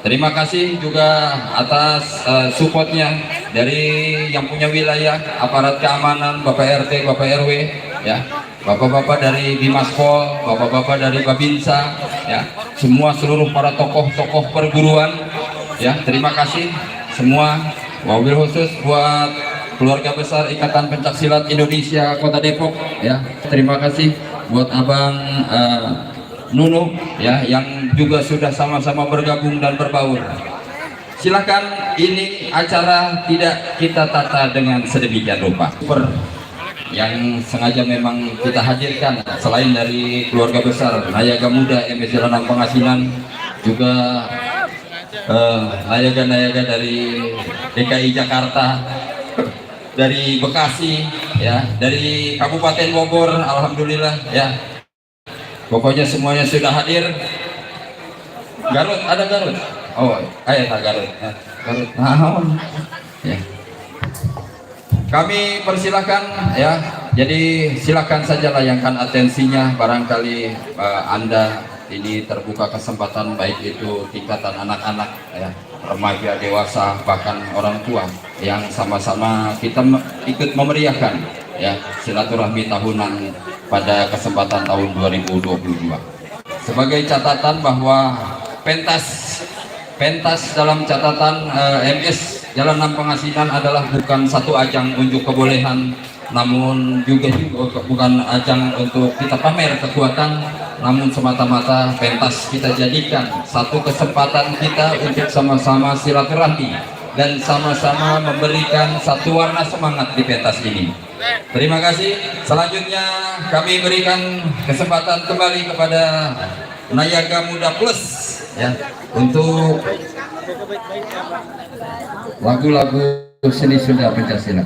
Terima kasih juga atas supportnya dari yang punya wilayah, aparat keamanan, Bapak RT, Bapak RW, ya, Bapak-bapak dari Bimas Pol, Bapak-bapak dari Babinsa, ya, semua seluruh para tokoh-tokoh perguruan, ya, terima kasih semua. Wabil khusus buat keluarga besar Ikatan Pencaksilat Indonesia Kota Depok, ya, terima kasih buat Abang Nunu, ya, yang juga sudah sama-sama bergabung dan berbaur. Silakan, ini acara tidak kita tata dengan sedemikian rupa. Yang sengaja memang kita hadirkan selain dari keluarga besar Nayaga Muda MS Jalan Pengasinan, juga nayaga-nayaga dari DKI Jakarta, dari Bekasi, ya, dari Kabupaten Bogor, alhamdulillah, ya. Pokoknya semuanya sudah hadir. Garut, ada Garut. Oh, ayo Garut. Garut. Ya. Kami persilahkan, ya. Jadi silakan saja layangkan atensinya. Barangkali Anda ini terbuka kesempatan, baik itu tingkatan anak-anak, ya, remaja, dewasa, bahkan orang tua, yang sama-sama kita ikut memeriahkan, ya, silaturahmi tahunan pada kesempatan tahun 2022. Sebagai catatan bahwa pentas dalam catatan MS Jalan 6 Pengasinan adalah bukan satu ajang unjuk kebolehan, namun juga bukan ajang untuk kita pamer kekuatan, namun semata-mata pentas kita jadikan satu kesempatan kita untuk sama-sama silaturahmi dan sama-sama memberikan satu warna semangat di pentas ini. Terima kasih. Selanjutnya kami berikan kesempatan kembali kepada Nayaga Muda Plus, ya, untuk lagu-lagu seni Sunda Pencak Silat.